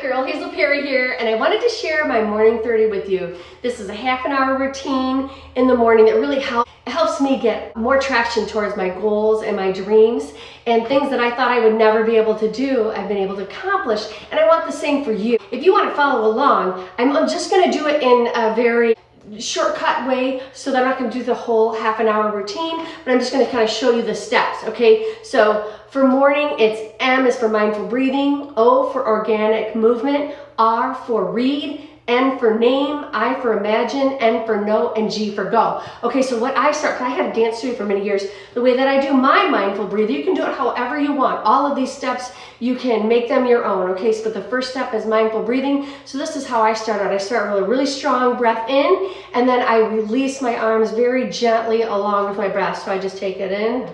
Carol Hazel Perry here, and I wanted to share my Morning 30 with you. This is a half an hour routine in the morning that really helps me get more traction towards my goals and my dreams, and things that I thought I would never be able to do, I've been able to accomplish, and I want the same for you. If you want to follow along, I'm just going to do it in a very shortcut way, so that I'm not going to do the whole half an hour routine, but I'm just going to kind of show you the steps, okay? So for morning, it's M is for mindful breathing, O for organic movement, R for read, N for name, I for imagine, N for know, and G for go. Okay, so what I start, because I had a dance studio for many years, the way that I do my mindful breathing, you can do it however you want. All of these steps, you can make them your own, okay? So the first step is mindful breathing. So this is how I start out. I start with a really strong breath in, and then I release my arms very gently along with my breath. So I just take it in.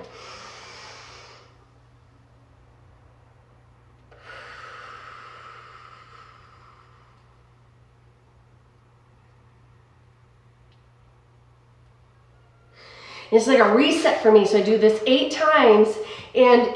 It's like a reset for me. So I do this 8 times, and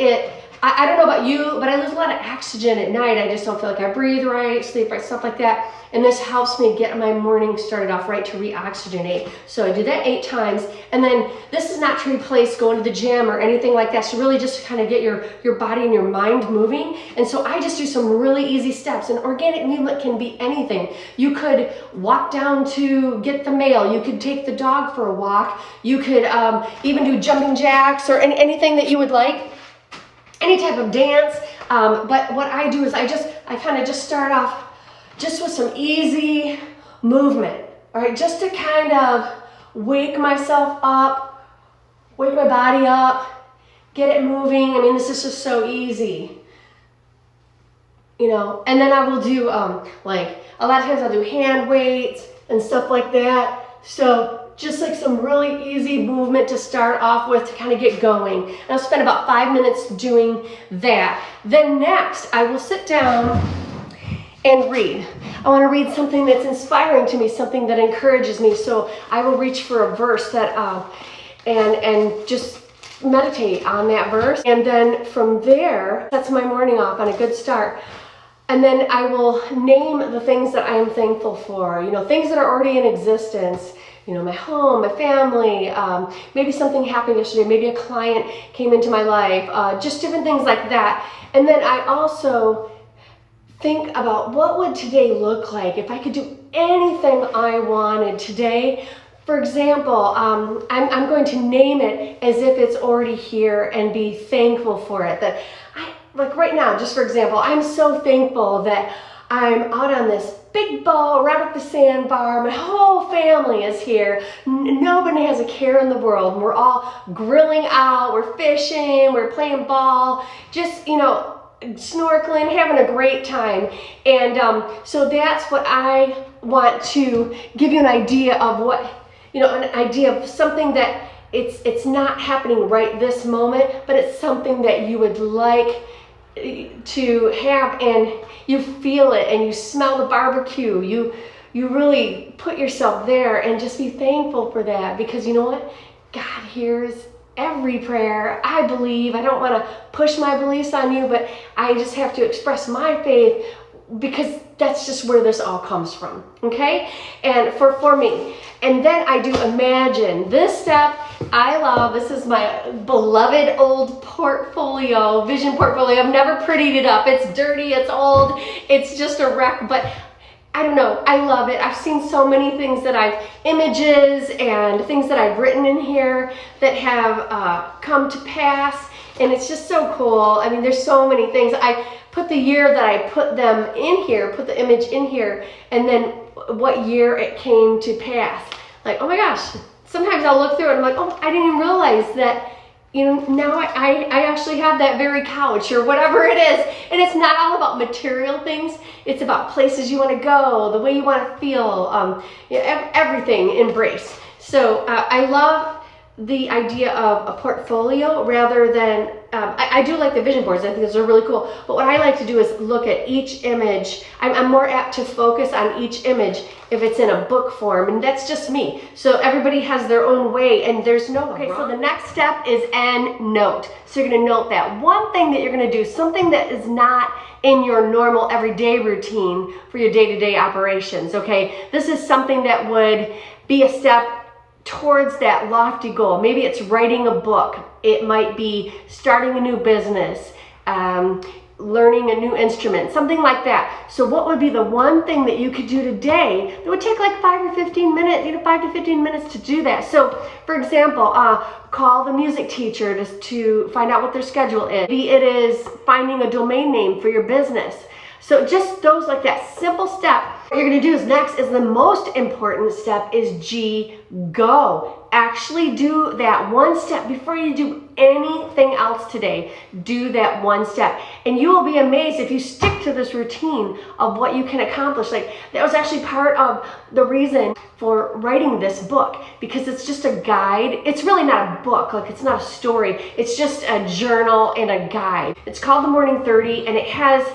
I don't know about you, but I lose a lot of oxygen at night. I just don't feel like I breathe right, sleep right, stuff like that. And this helps me get my morning started off right, to re-oxygenate. So I do that 8 times. And then this is not to replace going to the gym or anything like that. So really just to kind of get your body and your mind moving. And so I just do some really easy steps. And organic movement can be anything. You could walk down to get the mail. You could take the dog for a walk. You could even do jumping jacks or anything that you would like. Any type of dance, but what I do is I kind of just start off just with some easy movement, all right, just to kind of wake myself up, wake my body up, get it moving. I mean, this is just so easy, you know. And then I will do like a lot of times I'll do hand weights and stuff like that. So just like some really easy movement to start off with to kind of get going. And I'll spend about 5 minutes doing that. Then next, I will sit down and read. I want to read something that's inspiring to me, something that encourages me. So I will reach for a verse that, and just meditate on that verse. And then from there, that's my morning off on a good start. And then I will name the things that I am thankful for, you know, things that are already in existence. You know, my home, my family, maybe something happened yesterday, maybe a client came into my life, just different things like that. And then I also think about what would today look like if I could do anything I wanted today. For example, I'm going to name it as if it's already here and be thankful for it. That like right now, just for example, I'm so thankful that I'm out on this big ball right at the sandbar. My whole family is here. Nobody has a care in the world. We're all grilling out, we're fishing, we're playing ball, just, you know, snorkeling, having a great time. And so that's what I want to give you an idea of what, you know, an idea of something that it's not happening right this moment, but it's something that you would like to have, and you feel it and you smell the barbecue. You really put yourself there and just be thankful for that, because you know what? God hears every prayer. I believe. I don't want to push my beliefs on you, but I just have to express my faith, because that's just where this all comes from, okay? And for me. And then I do imagine. This step I love. This is my beloved old portfolio, vision portfolio. I've never prettied it up. It's dirty, it's old, it's just a wreck, but I don't know, I love it. I've seen so many things that images and things that I've written in here that have come to pass, and it's just so cool. I mean, there's so many things. I put the year that I put them in here, put the image in here, and then what year it came to pass. Like, oh my gosh, sometimes I'll look through it and I'm like, oh, I didn't even realize that, you know, now I actually have that very couch or whatever it is. And it's not all about material things. It's about places you want to go, the way you want to feel, everything embrace. So I love the idea of a portfolio rather than, I do like the vision boards. I think those are really cool. But what I like to do is look at each image. I'm more apt to focus on each image if it's in a book form, and that's just me. So everybody has their own way, and there's no, okay, so the next step is EndNote. So you're gonna note that one thing that you're gonna do, something that is not in your normal everyday routine for your day-to-day operations, okay? This is something that would be a step towards that lofty goal. Maybe it's writing a book. It might be starting a new business, learning a new instrument, something like that. So what would be the one thing that you could do today that would take like 5 or 15 minutes, 5 to 15 minutes to do that? So for example, call the music teacher to find out what their schedule is. Maybe it is finding a domain name for your business. So just those, like that simple step. What you're gonna do is next is the most important step is G, go. Actually do that one step before you do anything else today. Do that one step. And you will be amazed if you stick to this routine of what you can accomplish. Like that was actually part of the reason for writing this book, because it's just a guide. It's really not a book, like it's not a story. It's just a journal and a guide. It's called The Morning 30, and it has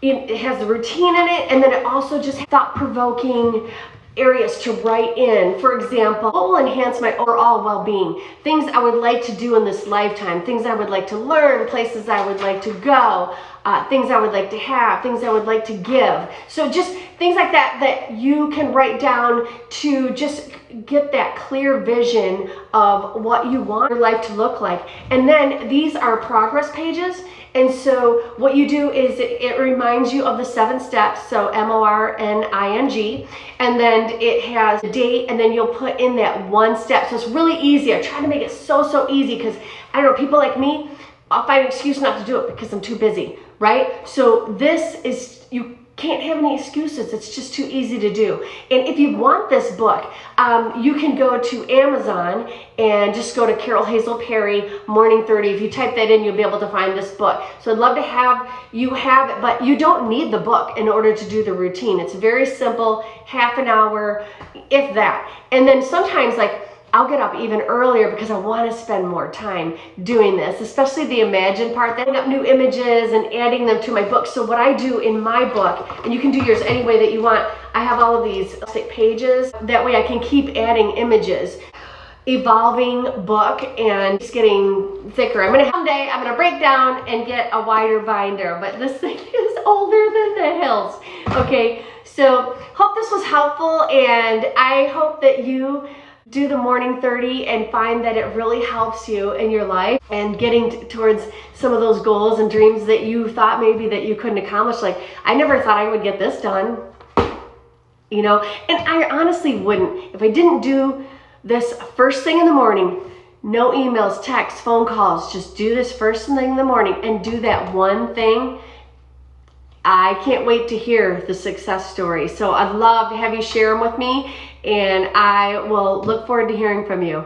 the routine in it, and then it also just thought-provoking areas to write in. For example, what will enhance my overall well-being? Things I would like to do in this lifetime, things I would like to learn, places I would like to go, things I would like to have, things I would like to give. So just things like that that you can write down to just get that clear vision of what you want your life to look like. And then these are progress pages. And so what you do is it reminds you of the 7 steps, so MORNING, and then it has a date, and then you'll put in that one step. So it's really easy. I try to make it so easy because, I don't know, people like me, I'll find an excuse not to do it because I'm too busy, right? So this is, you can't have any excuses. It's just too easy to do. And if you want this book, you can go to Amazon and just go to Carol Hazel Perry Morning 30. If you type that in, you'll be able to find this book. So I'd love to have you have it, but you don't need the book in order to do the routine. It's very simple, half an hour, if that. And then sometimes, like, I'll get up even earlier because I want to spend more time doing this, especially the imagine part, setting up new images and adding them to my book. So what I do in my book, and you can do yours any way that you want, I have all of these pages. That way I can keep adding images. Evolving book, and it's getting thicker. Someday I'm gonna break down and get a wider binder, but this thing is older than the hills. Okay, so hope this was helpful, and I hope that you do the Morning 30 and find that it really helps you in your life and getting towards some of those goals and dreams that you thought maybe that you couldn't accomplish. Like, I never thought I would get this done, you know, and I honestly wouldn't. If I didn't do this first thing in the morning, no emails, texts, phone calls, just do this first thing in the morning and do that one thing, I can't wait to hear the success story. So I'd love to have you share them with me, and I will look forward to hearing from you.